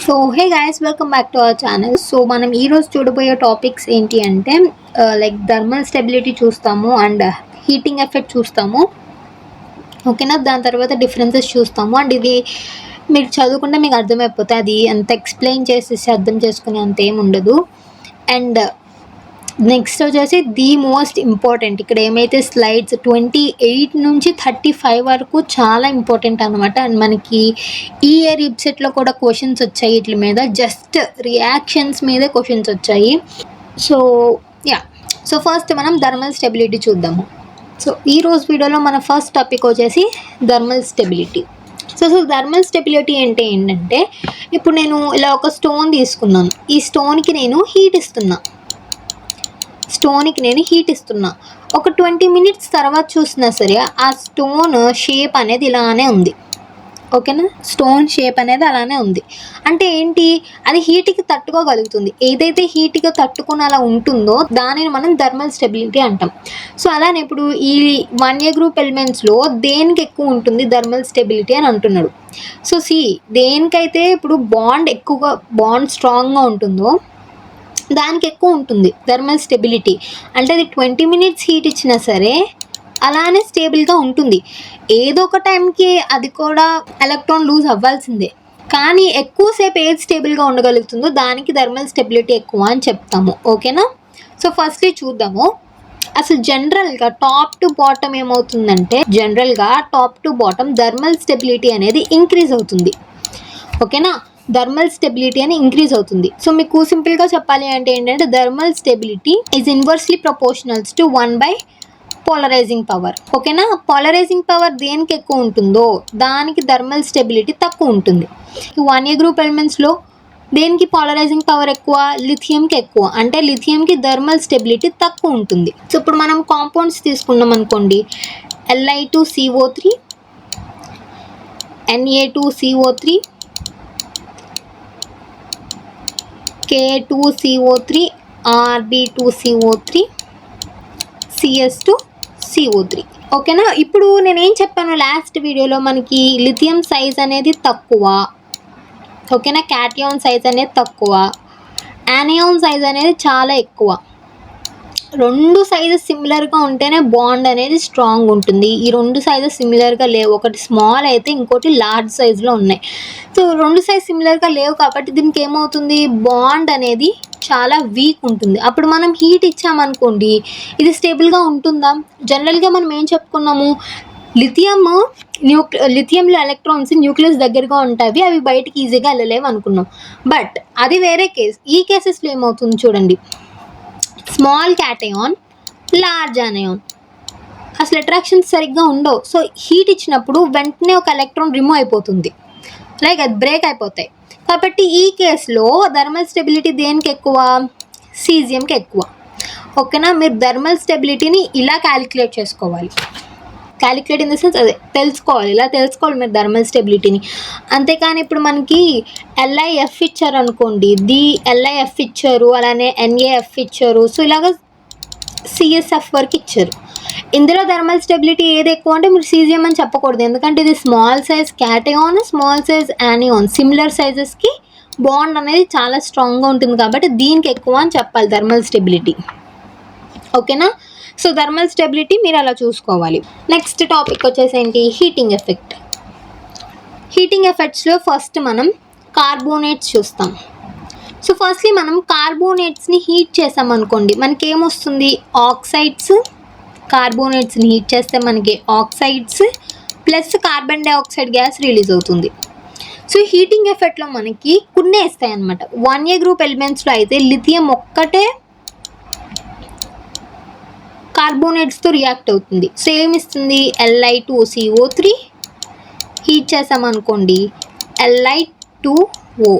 So hey guys, welcome back to our channel. So మనం ఈరోజు చూడబోయే టాపిక్స్ ఏంటి అంటే లైక్ థర్మల్ స్టెబిలిటీ చూస్తాము అండ్ హీటింగ్ ఎఫెక్ట్ చూస్తాము. ఓకేనా, దాని తర్వాత డిఫరెన్సెస్ చూస్తాము. అండ్ ఇది మీరు చదువుకుంటే మీకు అర్థమైపోతుంది. అది అంత ఎక్స్ప్లెయిన్ చేసేసి అర్థం చేసుకునే అంత ఏమి ఉండదు. అండ్ నెక్స్ట్ వచ్చేసి ది మోస్ట్ ఇంపార్టెంట్, ఇక్కడ ఏమైతే స్లైడ్స్ 28 నుంచి 35 వరకు చాలా ఇంపార్టెంట్ అనమాట. అండ్ మనకి ఈ ఇయర్ వెబ్సైట్లో కూడా క్వశ్చన్స్ వచ్చాయి వీటి మీద, జస్ట్ రియాక్షన్స్ మీదే క్వశ్చన్స్ వచ్చాయి. సో సో ఫస్ట్ మనం థర్మల్ స్టెబిలిటీ చూద్దాము. సో ఈరోజు వీడియోలో మన ఫస్ట్ టాపిక్ వచ్చేసి thermal stability. So thermal stability అంటే ఏంటంటే, ఇప్పుడు నేను ఇలా ఒక స్టోన్ తీసుకున్నాను, ఈ స్టోన్కి నేను హీట్ ఇస్తున్నా. ఒక 20 minutes తర్వాత చూసినా సరే ఆ స్టోన్ షేప్ అనేది ఇలానే ఉంది. ఓకేనా, స్టోన్ షేప్ అనేది అలానే ఉంది. అంటే ఏంటి, అది హీట్కి తట్టుకోగలుగుతుంది. ఏదైతే హీట్కి తట్టుకుని అలా ఉంటుందో దానిని మనం థర్మల్ స్టెబిలిటీ అంటాం. సో అలానే ఇప్పుడు ఈ 1A గ్రూప్ ఎలిమెంట్స్లో దేనికి ఎక్కువ ఉంటుంది థర్మల్ స్టెబిలిటీ అని అంటున్నాడు. సో దేనికైతే ఇప్పుడు బాండ్ స్ట్రాంగ్గా ఉంటుందో దానికి ఎక్కువ ఉంటుంది థర్మల్ స్టెబిలిటీ. అంటే అది 20 minutes హీట్ ఇచ్చినా సరే అలానే స్టేబుల్గా ఉంటుంది. ఏదో ఒక టైంకి అది కూడా ఎలక్ట్రాన్ లూజ్ అవ్వాల్సిందే, కానీ ఎక్కువసేపు ఏది స్టేబుల్గా ఉండగలుగుతుందో దానికి థర్మల్ స్టెబిలిటీ ఎక్కువ అని చెప్తాము. ఓకేనా, సో ఫస్ట్లీ చూద్దాము. అసలు జనరల్గా టాప్ టు బాటమ్ ఏమవుతుందంటే, top to bottom thermal stability అనేది ఇంక్రీజ్ అవుతుంది. ఓకేనా, థర్మల్ స్టెబిలిటీ అని ఇంక్రీజ్ అవుతుంది. సో మీకు సింపుల్గా చెప్పాలి అంటే ఏంటంటే, thermal stability is inversely proportionals to 1/, polarizing power. ఓకేనా, పోలరైజింగ్ పవర్ దేనికి ఎక్కువ ఉంటుందో దానికి థర్మల్ స్టెబిలిటీ తక్కువ ఉంటుంది. 1A గ్రూప్ ఎలిమెంట్స్లో దేనికి పాలరైజింగ్ పవర్ ఎక్కువ, లిథియంకి ఎక్కువ. అంటే లిథియంకి థర్మల్ స్టెబిలిటీ తక్కువ ఉంటుంది. సో ఇప్పుడు మనం కాంపౌండ్స్ తీసుకున్నాం అనుకోండి, Li2CO3, Na2CO3, K2CO3, Rb2CO3, CS2CO3. ఓకేనా, ఇప్పుడు నేనేం చెప్పాను లాస్ట్ వీడియోలో, మనకి లిథియం సైజ్ అనేది తక్కువ. ఓకేనా, క్యాటియాన్ సైజ్ అనేది తక్కువ, యానియాన్ సైజ్ అనేది చాలా ఎక్కువ. రెండు సైజెస్ సిమిలర్గా ఉంటేనే బాండ్ అనేది స్ట్రాంగ్ ఉంటుంది. ఈ రెండు సైజెస్ సిమిలర్గా లేవు, ఒకటి స్మాల్ అయితే ఇంకోటి లార్జ్ సైజులో ఉన్నాయి. సో రెండు సైజ్ సిమిలర్గా లేవు కాబట్టి దీనికి ఏమవుతుంది, బాండ్ అనేది చాలా వీక్ ఉంటుంది. అప్పుడు మనం హీట్ ఇచ్చామనుకోండి, ఇది స్టేబుల్గా ఉంటుందా? జనరల్గా మనం ఏం చెప్పుకున్నాము, లిథియంలో ఎలక్ట్రాన్స్ న్యూక్లియస్ దగ్గరగా ఉంటాయి, అవి బయటికి ఈజీగా వెళ్ళలేవు అనుకున్నాం. బట్ అది వేరే కేస్. ఈ కేసెస్లో ఏమవుతుంది చూడండి, స్మాల్ క్యాటయాన్, లార్జ్ ఆనయాన్, అసలు అట్రాక్షన్స్ సరిగ్గా ఉండవు. సో హీట్ ఇచ్చినప్పుడు వెంటనే ఒక ఎలక్ట్రాన్ రిమూవ్ అయిపోతుంది, లైక్ అది బ్రేక్ అయిపోతాయి. కాబట్టి ఈ కేసులో థర్మల్ స్టెబిలిటీ దేనికి ఎక్కువ, సీజియంకి ఎక్కువ. ఓకేనా, మీరు థర్మల్ స్టెబిలిటీని ఇలా క్యాలిక్యులేట్ చేసుకోవాలి. క్యాలిక్యులేట్ ఇన్ ద సెన్స్ అదే తెలుసుకోవాలి, ఇలా తెలుసుకోవాలి మీరు థర్మల్ స్టెబిలిటీని. అంతేకాని ఇప్పుడు మనకి LiF ఇచ్చారు అనుకోండి, LiF ఇచ్చారు, అలానే NaF ఇచ్చారు, సో ఇలాగ CSF వరకు ఇచ్చారు. ఇందులో థర్మల్ స్టెబిలిటీ ఏది ఎక్కువ అంటే మీరు సీజియం అని చెప్పకూడదు, ఎందుకంటే ఇది small size cation, small size anion, similar సైజెస్కి బాండ్ అనేది చాలా స్ట్రాంగ్గా ఉంటుంది కాబట్టి దీనికి ఎక్కువ అని చెప్పాలి థర్మల్ స్టెబిలిటీ. ఓకేనా, సో థర్మల్ స్టెబిలిటీ మీరు అలా చూసుకోవాలి. నెక్స్ట్ టాపిక్ వచ్చేసి ఏంటి, హీటింగ్ ఎఫెక్ట్. హీటింగ్ ఎఫెక్ట్స్లో ఫస్ట్ మనం కార్బోనేట్స్ చూస్తాం. సో ఫస్ట్లీ మనం కార్బోనేట్స్ని హీట్ చేసామనుకోండి, మనకి ఏమొస్తుంది, ఆక్సైడ్స్. కార్బోనేట్స్ని హీట్ చేస్తే మనకి oxides plus carbon dioxide gas release అవుతుంది. సో హీటింగ్ ఎఫెక్ట్లో మనకి కొన్ని వస్తాయి అన్నమాట. 1A గ్రూప్ ఎలిమెంట్స్లో అయితే లిథియం ఒక్కటే కార్బోనేట్స్తో రియాక్ట్ అవుతుంది. సో ఏమిస్తుంది, Li2CO3 హీట్ చేసామనుకోండి, Li2O.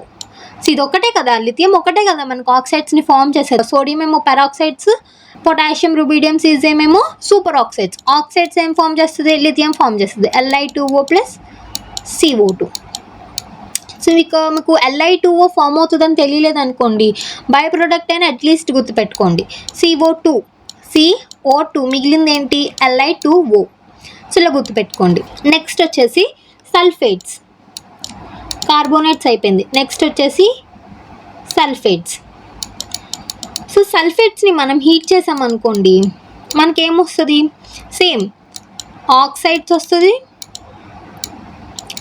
సో ఇది ఒకటే కదా, లిథియం ఒకటే కదా మనకు ఆక్సైడ్స్ని ఫామ్ చేసేది. సోడియం ఏమో పెరాక్సైడ్స్, పొటాషియం, రుబీడియం, సీజియం ఏమో సూపర్ ఆక్సైడ్స్. ఆక్సైడ్స్ ఏం ఫామ్ చేస్తుంది, లిథియం ఫామ్ చేస్తుంది, Li2O ప్లస్ CO2. సో ఇక మీకు Li2O ఫామ్ అవుతుందని తెలియలేదు అనుకోండి, బై ప్రోడక్ట్ అయినా అట్లీస్ట్ గుర్తుపెట్టుకోండి, CO2 మిగిలింది ఏంటి, Li2O. సో ఇలా గుర్తుపెట్టుకోండి. నెక్స్ట్ వచ్చేసి సల్ఫేట్స్. కార్బోనేట్స్ అయిపోయింది. నెక్స్ట్ వచ్చేసి సల్ఫేట్స్. సో సల్ఫేట్స్ని మనం హీట్ చేసామనుకోండి, మనకేమొస్తుంది, సేమ్ ఆక్సైడ్స్ వస్తుంది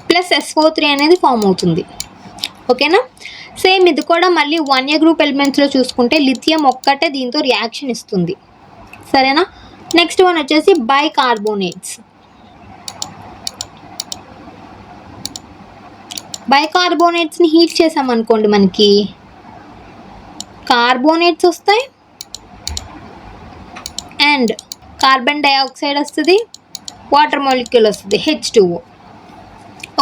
ప్లస్ SO3 అనేది ఫామ్ అవుతుంది. ఓకేనా. సేమ్ ఇది కూడా మళ్ళీ 1A గ్రూప్ ఎలిమెంట్స్లో చూసుకుంటే లిథియం ఒక్కటే దీంతో రియాక్షన్ ఇస్తుంది. సరేనా. నెక్స్ట్ వన్ వచ్చేసి బైకార్బోనేట్స్. బైకార్బోనేట్స్ని హీట్ చేసామనుకోండి, మనకి కార్బోనేట్స్ వస్తాయి అండ్ కార్బన్ డైఆక్సైడ్ వస్తుంది, వాటర్ మాలిక్యూల్ వస్తుంది H2O.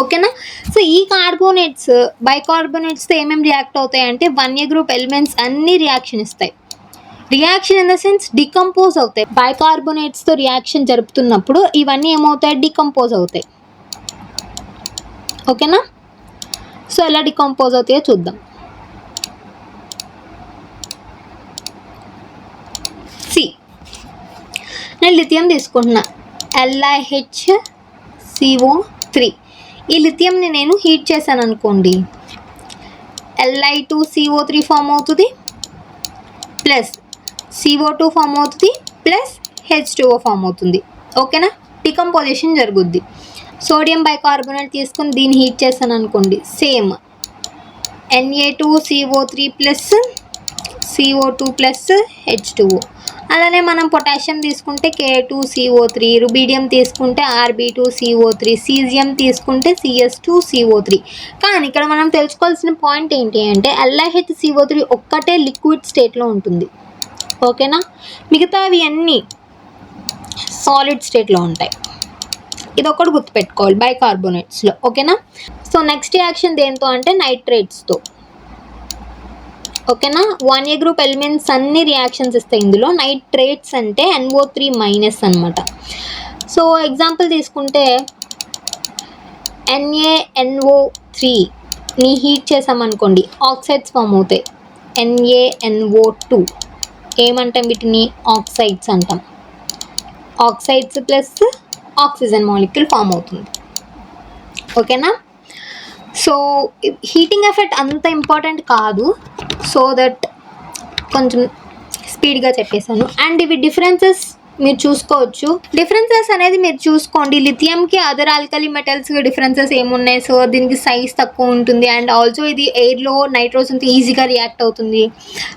ఓకేనా. సో ఈ కార్బోనేట్స్ బైకార్బోనేట్స్తో ఏమేమి రియాక్ట్ అవుతాయి అంటే 1A గ్రూప్ ఎలిమెంట్స్ అన్నీ రియాక్షన్ ఇస్తాయి. Reaction in the sense decompose అవుతాయి. బైకార్బోనేట్స్తో రియాక్షన్ జరుపుతున్నప్పుడు ఇవన్నీ ఏమవుతాయి, డికంపోజ్ అవుతాయి. ఓకేనా. సో ఎలా డికంపోజ్ అవుతాయో చూద్దాం. నేను లిథియం తీసుకుంటున్నా, LiHCO3. ఈ లిథియంని నేను హీట్ చేశాను అనుకోండి, Li2CO3 ఫామ్ అవుతుంది ప్లస్ CO2 ఫామ్ అవుతుంది ప్లస్ H2O ఫామ్ అవుతుంది. ఓకేనా. డికంపోజిషన్ జరుగుద్ది. సోడియం బైకార్బోనేట్ తీసుకుని దీన్ని హీట్ చేశాను అనుకోండి, same Na2CO3 plus CO2 plus H2O. అలానే మనం పొటాషియం తీసుకుంటే K2CO3, రుబీడియం తీసుకుంటే Rb2CO3, సీజియం తీసుకుంటే CS2CO3. కానీ ఇక్కడ మనం తెలుసుకోవాల్సిన పాయింట్ ఏంటి అంటే LiHCO3 ఒక్కటే లిక్విడ్ స్టేట్లో ఉంటుంది. ఓకేనా. మిగతావి అన్నీ సాలిడ్ స్టేట్లో ఉంటాయి. ఇది ఒకటి గుర్తుపెట్టుకోవాలి బైకార్బోనేట్స్లో. ఓకేనా. సో నెక్స్ట్ రియాక్షన్ దేంతో అంటే నైట్రేట్స్తో. ఓకేనా. 1A గ్రూప్ ఎలిమెంట్స్ అన్ని రియాక్షన్స్ ఇస్తాయి ఇందులో. నైట్రేట్స్ అంటే NO3- అనమాట. సో ఎగ్జాంపుల్ తీసుకుంటే NaNO3ని హీట్ చేసామనుకోండి, ఆక్సైడ్స్ ఫామ్ అవుతాయి. NaNO2 ఏమంటాం వీటిని, ఆక్సైడ్స్ అంటాం. Oxides plus oxygen molecule form అవుతుంది. ఓకేనా. సో హీటింగ్ ఎఫెక్ట్ అంత ఇంపార్టెంట్ కాదు, సో దట్ కొంచెం స్పీడ్గా చెప్పేశాను. అండ్ ఇవి డిఫరెన్సెస్ మీరు చూసుకోవచ్చు. డిఫరెన్సెస్ అనేది మీరు చూసుకోండి. లిథియంకి అదర్ ఆల్కలీ మెటల్స్కి డిఫరెన్సెస్ ఏమున్నాయి. సో దీనికి సైజ్ తక్కువ ఉంటుంది అండ్ ఆల్సో ఇది ఎయిర్లో నైట్రోజన్తో ఈజీగా రియాక్ట్ అవుతుంది.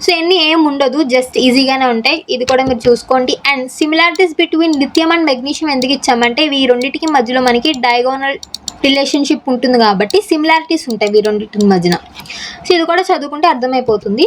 సో ఇవన్నీ ఏం ఉండదు, జస్ట్ ఈజీగానే ఉంటాయి. ఇది కూడా మీరు చూసుకోండి. And similarities between lithium and magnesium ఎందుకు ఇచ్చామంటే ఈ రెండింటికి మధ్యలో మనకి డయాగోనల్ రిలేషన్షిప్ ఉంటుంది కాబట్టి సిమిలారిటీస్ ఉంటాయి ఈ రెండింటి మధ్యన. సో ఇది కూడా చదువుకుంటే అర్థమైపోతుంది.